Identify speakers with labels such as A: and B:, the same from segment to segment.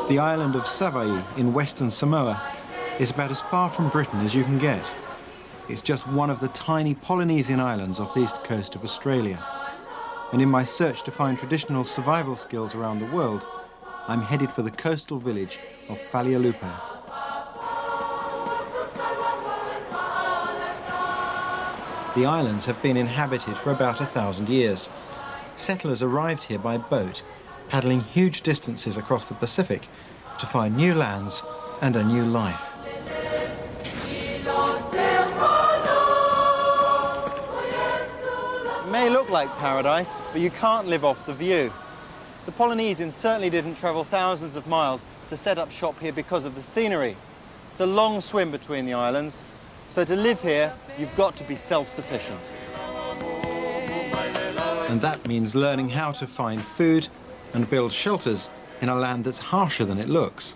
A: The island of Savaii in Western Samoa is about as far from Britain as you can get. It's just one of the tiny Polynesian islands off the east coast of Australia. And in my search to find traditional survival skills around the world, I'm headed for the coastal village of Falealupo. The islands have been inhabited for about 1,000 years. Settlers arrived here by boat, paddling huge distances across the Pacific to find new lands and a new life. It may look like paradise, but you can't live off the view. The Polynesians certainly didn't travel thousands of miles to set up shop here because of the scenery. It's a long swim between the islands, so to live here, you've got to be self-sufficient. And that means learning how to find food and build shelters in a land that's harsher than it looks.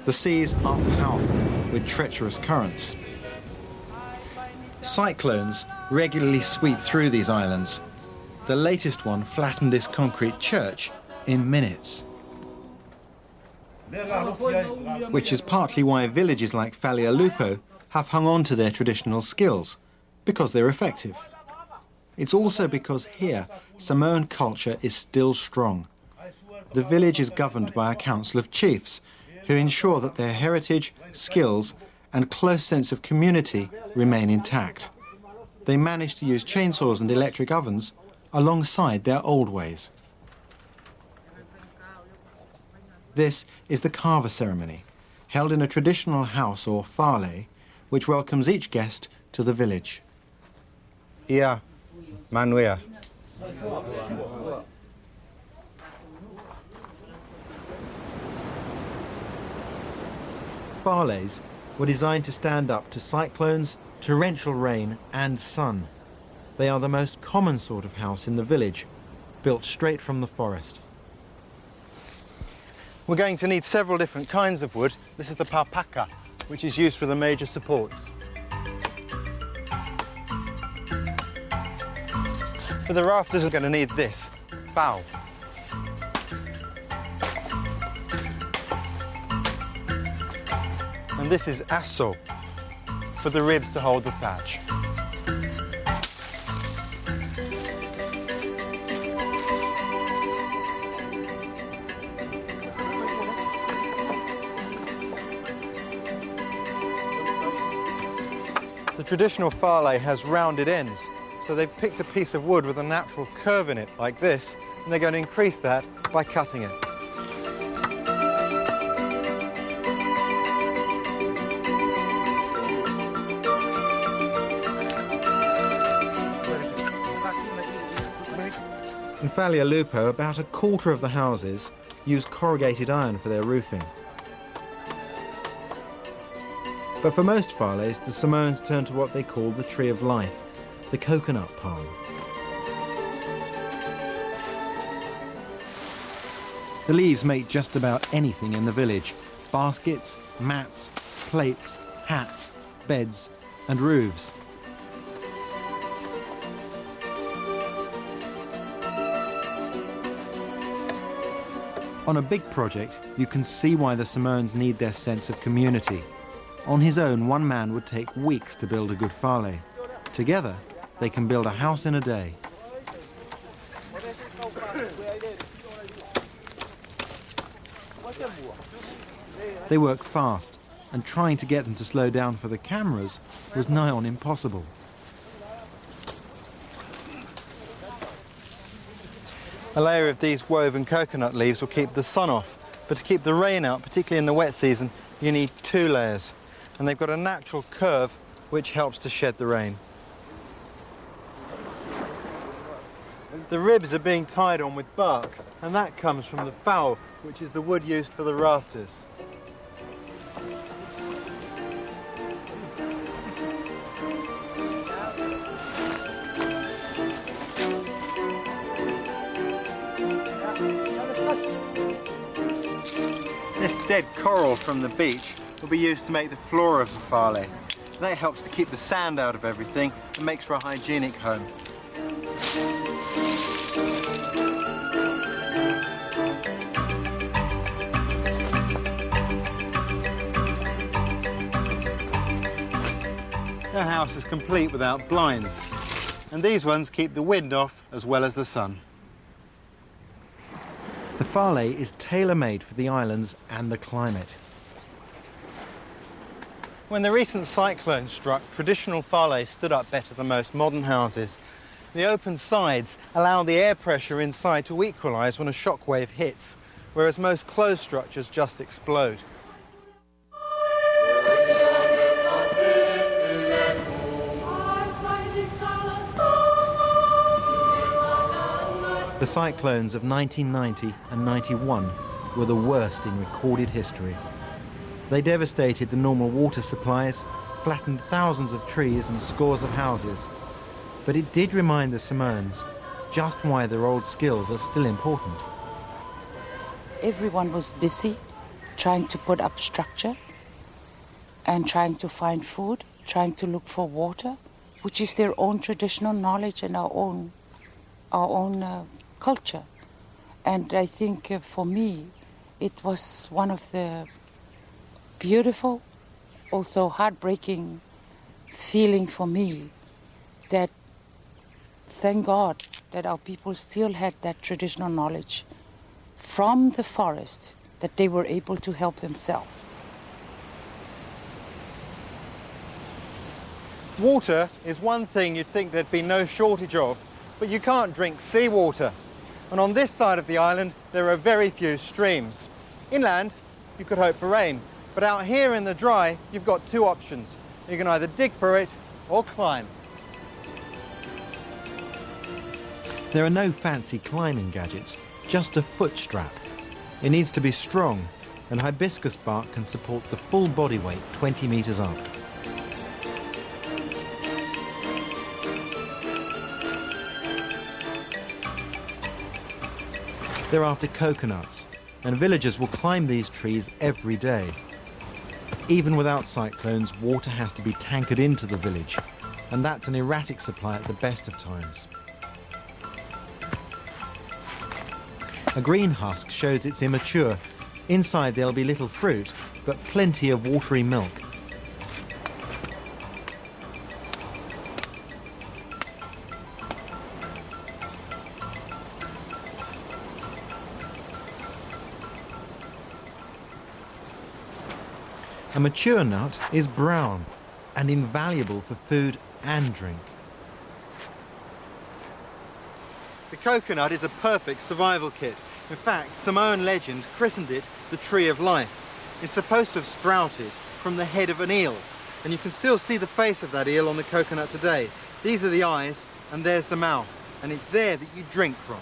A: The seas are powerful with treacherous currents. Cyclones regularly sweep through these islands. The latest one flattened this concrete church in minutes. Which is partly why villages like Falealupo have hung on to their traditional skills, because they're effective. It's also because here, Samoan culture is still strong. The village is governed by a council of chiefs who ensure that their heritage, skills, and close sense of community remain intact. They manage to use chainsaws and electric ovens alongside their old ways. This is the carver ceremony, held in a traditional house or fale, which welcomes each guest to the village.
B: Ia, manuia.
A: Fales were designed to stand up to cyclones, torrential rain and sun. They are the most common sort of house in the village, built straight from the forest. We're going to need several different kinds of wood. This is the paupaka, which is used for the major supports. For the rafters, we're going to need this, pau. And this is aso, for the ribs to hold the thatch. The traditional fale has rounded ends, so they've picked a piece of wood with a natural curve in it, like this, and they're going to increase that by cutting it. In Falealupo, about a quarter of the houses use corrugated iron for their roofing. But for most fales, the Samoans turn to what they call the tree of life, the coconut palm. The leaves make just about anything in the village: baskets, mats, plates, hats, beds, and roofs. On a big project, you can see why the Samoans need their sense of community. On his own, one man would take weeks to build a good fale. Together, they can build a house in a day. They work fast, and trying to get them to slow down for the cameras was nigh on impossible. A layer of these woven coconut leaves will keep the sun off, but to keep the rain out, particularly in the wet season, you need 2 layers. And they've got a natural curve which helps to shed the rain. The ribs are being tied on with bark, and that comes from the fowl, which is the wood used for the rafters. This dead coral from the beach will be used to make the floor of the farley. That helps to keep the sand out of everything and makes for a hygienic home. No house is complete without blinds, and these ones keep the wind off as well as the sun. The farley is tailor-made for the islands and the climate. When the recent cyclone struck, traditional farley stood up better than most modern houses. The open sides allow the air pressure inside to equalise when a shockwave hits, whereas most closed structures just explode. The cyclones of 1990 and 91 were the worst in recorded history. They devastated the normal water supplies, flattened thousands of trees and scores of houses. But it did remind the Samoans just why their old skills are still important.
C: Everyone was busy trying to put up structure and trying to find food, trying to look for water, which is their own traditional knowledge and our own culture. And I think for me, it was one of the beautiful, also heartbreaking feeling for me that thank God that our people still had that traditional knowledge from the forest, that they were able to help themselves.
A: Water is one thing you'd think there'd be no shortage of, but you can't drink seawater. And on this side of the island, there are very few streams. Inland, you could hope for rain, but out here in the dry, you've got 2 options. You can either dig for it or climb. There are no fancy climbing gadgets, just a foot strap. It needs to be strong, and hibiscus bark can support the full body weight 20 metres up. They're after coconuts, and villagers will climb these trees every day. Even without cyclones, water has to be tankered into the village, and that's an erratic supply at the best of times. A green husk shows it's immature. Inside there'll be little fruit, but plenty of watery milk. A mature nut is brown and invaluable for food and drink. The coconut is a perfect survival kit. In fact, Samoan legend christened it the Tree of Life. It's supposed to have sprouted from the head of an eel, and you can still see the face of that eel on the coconut today. These are the eyes, and there's the mouth, and it's there that you drink from.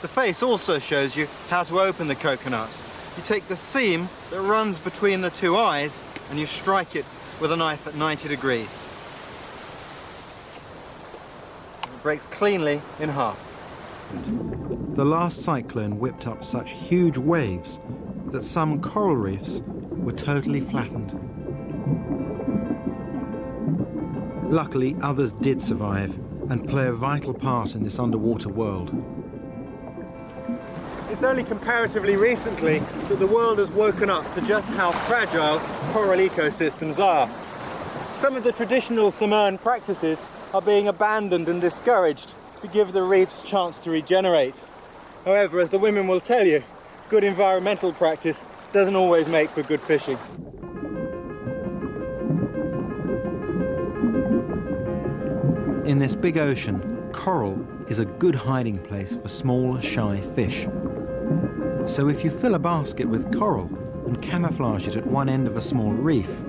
A: The face also shows you how to open the coconut. You take the seam that runs between the 2 eyes and you strike it with a knife at 90 degrees. It breaks cleanly in half. The last cyclone whipped up such huge waves that some coral reefs were totally flattened. Luckily, others did survive and play a vital part in this underwater world. It's only comparatively recently that the world has woken up to just how fragile coral ecosystems are. Some of the traditional Samoan practices are being abandoned and discouraged to give the reefs a chance to regenerate. However, as the women will tell you, good environmental practice
B: doesn't always make for good fishing.
A: In this big ocean, coral is a good hiding place for small, shy fish. So if you fill a basket with coral and camouflage it at one end of a small reef,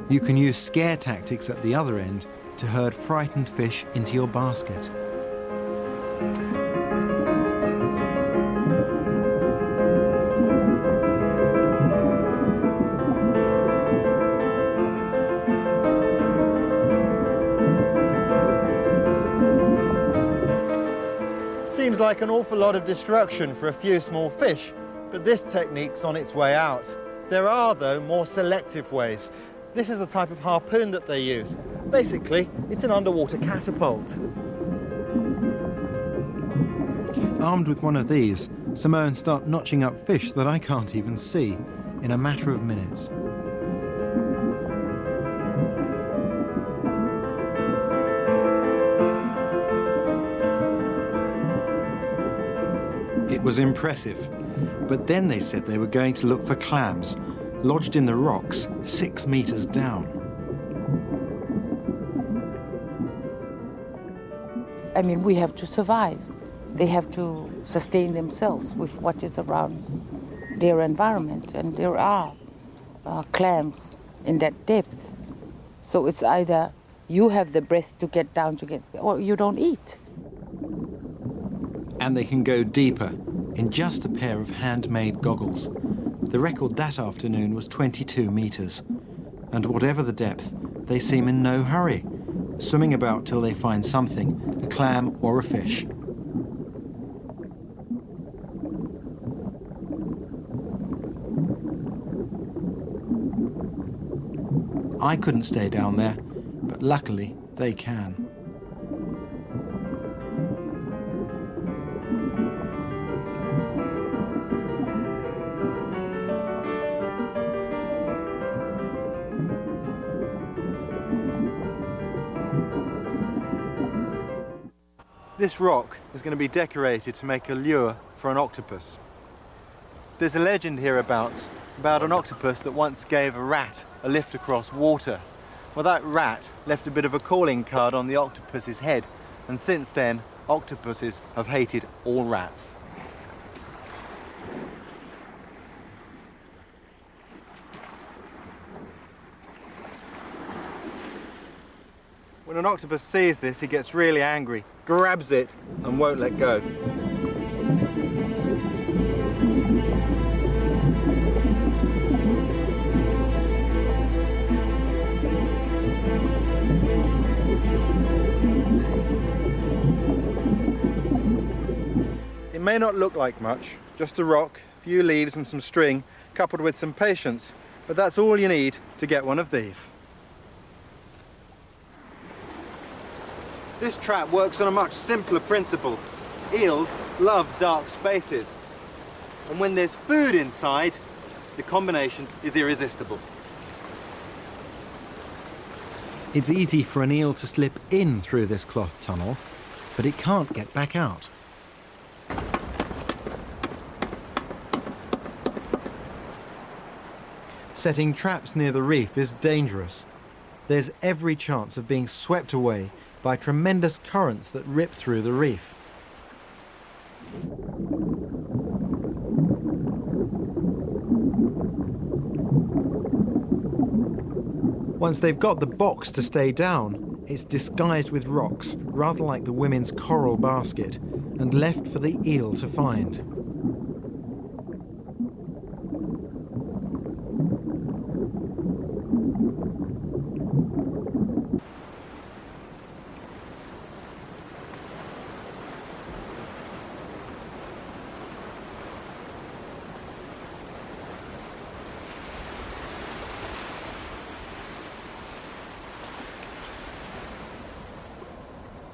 A: you can use scare tactics at the other end to herd frightened fish into your basket.
B: Seems like an awful lot of destruction for a few small fish, but this technique's on its way out. There are, though, more selective ways. This is the type of harpoon that they use. Basically, it's an underwater catapult.
A: Armed with one of these, Simone start notching up fish that I can't even see in a matter of minutes. It was impressive, but then they said they were going to look for clams lodged in the rocks 6 meters down.
C: I mean, we have to survive. They have to sustain themselves with what is around their environment, and there are clams in that depth. So it's either you have the breath to get down or you don't eat.
A: And they can go deeper in just a pair of handmade goggles. The record that afternoon was 22 meters. And whatever the depth, they seem in no hurry, swimming about till they find something, a clam or a fish. I couldn't stay down there, but luckily they can.
B: This rock is going to be decorated to make a lure for an octopus. There's a legend hereabouts about an octopus that once gave a rat a lift across water. Well, that rat left a bit of a calling card on the octopus's head, and since then, octopuses have hated all rats. When an octopus sees this, he gets really angry, grabs it, and won't let go. It may not look like much, just a rock, a few leaves and some string, coupled with some patience, but that's all you need to get one of these. This trap works on a much simpler principle. Eels love dark spaces. And when there's food inside, the combination is irresistible.
A: It's easy for an eel to slip in through this cloth tunnel, but it can't get back out. Setting traps near the reef is dangerous. There's every chance of being swept away by tremendous currents that rip through the reef. Once they've got the box to stay down, it's disguised with rocks, rather like the women's coral basket, and left for the eel to find.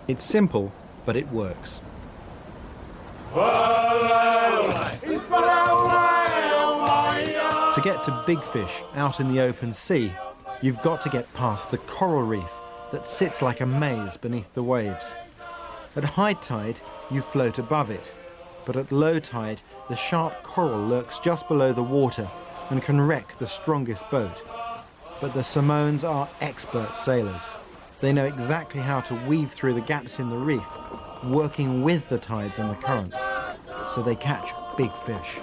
A: It's simple, but it works. To get to big fish out in the open sea, you've got to get past the coral reef that sits like a maze beneath the waves. At high tide, you float above it. but at low tide, the sharp coral lurks just below the water and can wreck the strongest boat. But the Samoans are expert sailors. They know exactly how to weave through the gaps in the reef, working with the tides and the currents, so they catch big fish.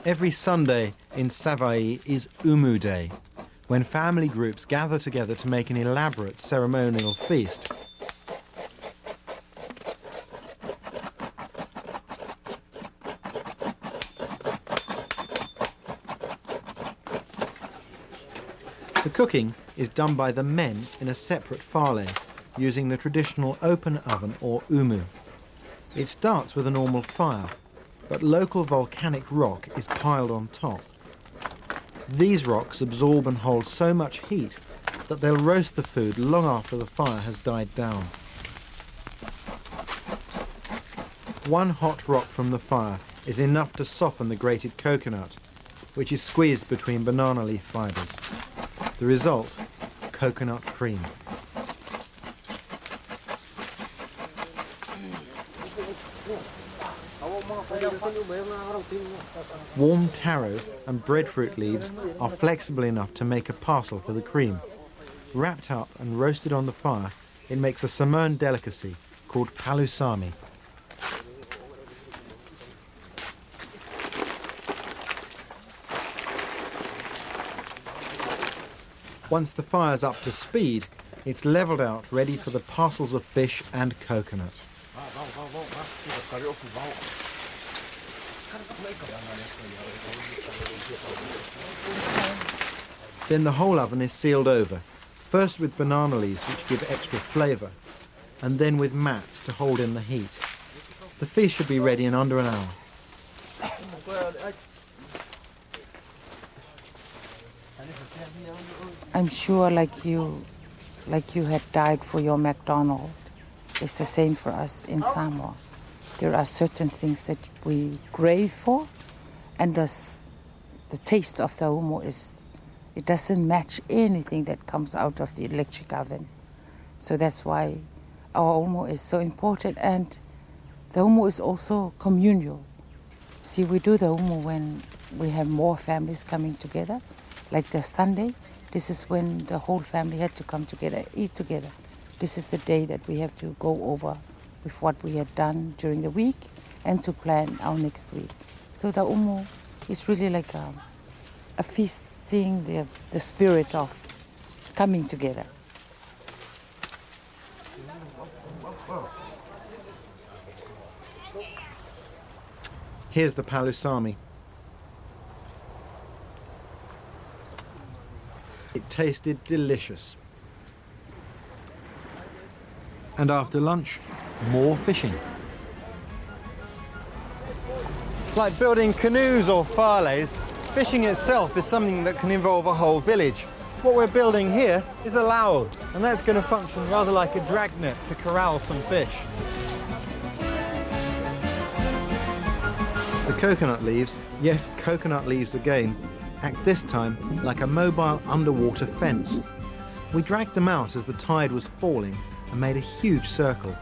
A: Every Sunday in Savaii is Umu Day, when family groups gather together to make an elaborate ceremonial feast. The cooking is done by the men in a separate whale, using the traditional open oven or umu. It starts with a normal fire, but local volcanic rock is piled on top. These rocks absorb and hold so much heat that they'll roast the food long after the fire has died down. One hot rock from the fire is enough to soften the grated coconut, which is squeezed between banana leaf fibres. The result, coconut cream. Warm taro and breadfruit leaves are flexible enough to make a parcel for the cream. Wrapped up and roasted on the fire, it makes a Samoan delicacy called palusami. Once the fire's up to speed, it's levelled out ready for the parcels of fish and coconut. Then the whole oven is sealed over, first with banana leaves which give extra flavour, and then with mats to hold in the heat. The fish should be ready in under an hour.
C: I'm sure like you had died for your McDonald's. It's the same for us in Samoa. There are certain things that we crave for, and the taste of the umu it doesn't match anything that comes out of the electric oven. So that's why our umu is so important, and the umu is also communal. See, we do the umu when we have more families coming together, like the Sunday. This is when the whole family had to come together, eat together. This is the day that we have to go over with what we had done during the week and to plan our next week. So the umu is really like a feasting, the spirit of coming together.
A: Here's the palusami. It tasted delicious. And after lunch, more fishing.
B: Like building canoes or whales, fishing itself is something that can involve a whole village. What we're building here is a laud, and that's going to function rather like a dragnet to corral some fish.
A: The coconut leaves, yes, coconut leaves again, act this time like a mobile underwater fence. We dragged them out as the tide was falling and made a huge circle.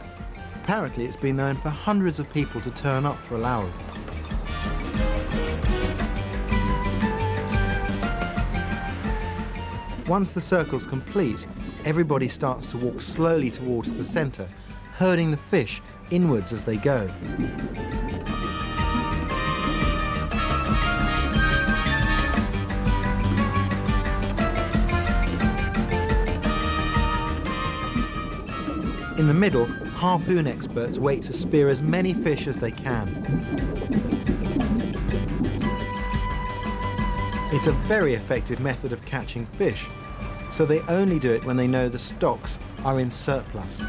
A: Apparently it's been known for hundreds of people to turn up for a laud. Once the circle's complete, everybody starts to walk slowly towards the centre, herding the fish inwards as they go. In the middle, harpoon experts wait to spear as many fish as they can. It's a very effective method of catching fish, so they only do it when they know the stocks are in surplus.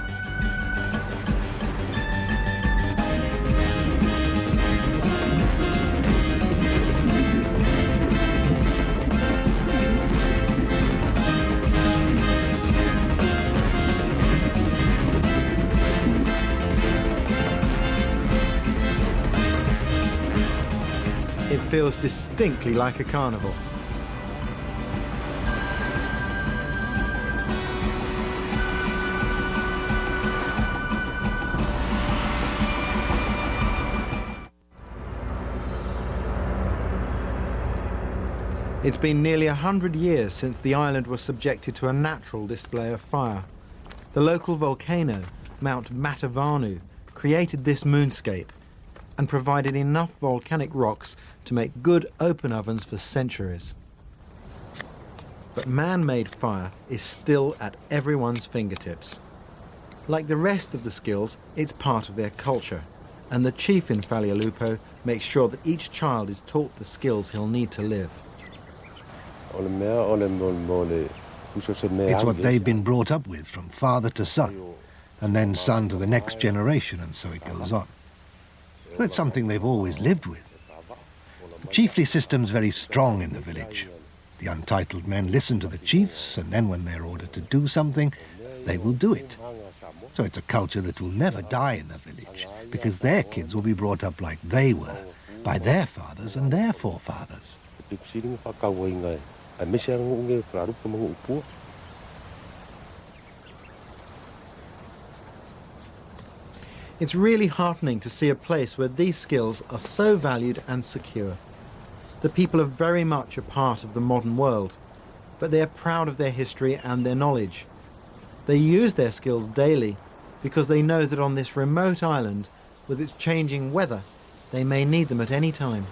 A: It feels distinctly like a carnival. It's been nearly 100 years since the island was subjected to a natural display of fire. The local volcano, Mount Matavanu, created this moonscape and provided enough volcanic rocks to make good open ovens for centuries. But man-made fire is still at everyone's fingertips. Like the rest of the skills, it's part of their culture, and the chief in Falealupo makes sure that each child is taught the skills he'll need to live.
D: It's what they've been brought up with from father to son, and then son to the next generation, and so it goes on. So it's something they've always lived with. The chiefly system's very strong in the village. The untitled men listen to the chiefs, and then when they're ordered to do something, they will do it. So it's a culture that will never die in the village, because their kids will be brought up like they were, by their fathers and their forefathers.
A: It's really heartening to see a place where these skills are so valued and secure. The people are very much a part of the modern world, but they are proud of their history and their knowledge. They use their skills daily because they know that on this remote island, with its changing weather, they may need them at any time.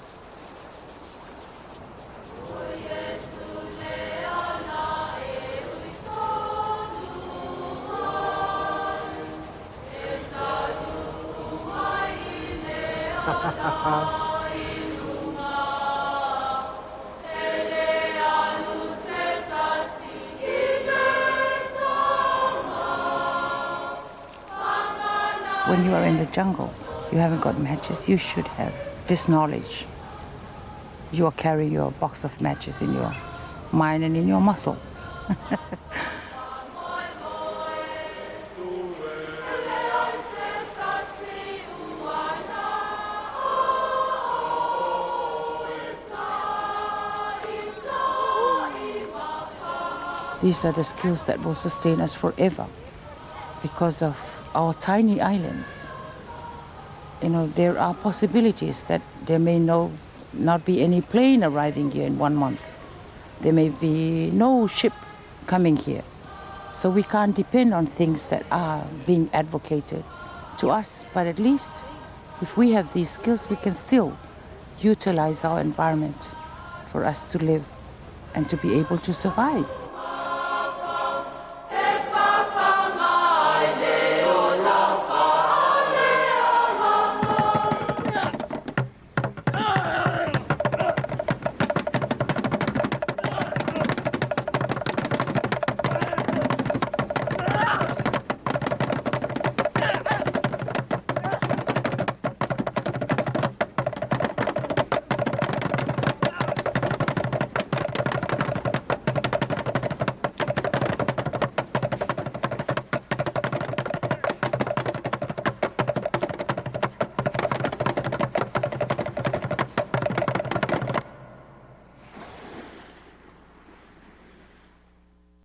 C: When you are in the jungle, you haven't got matches, you should have this knowledge. You are carrying your box of matches in your mind and in your muscles. These are the skills that will sustain us forever because of our tiny islands. You know, there are possibilities that there may not be any plane arriving here in 1 month. There may be no ship coming here. So we can't depend on things that are being advocated to us, but at least if we have these skills, we can still utilize our environment for us to live and to be able to survive.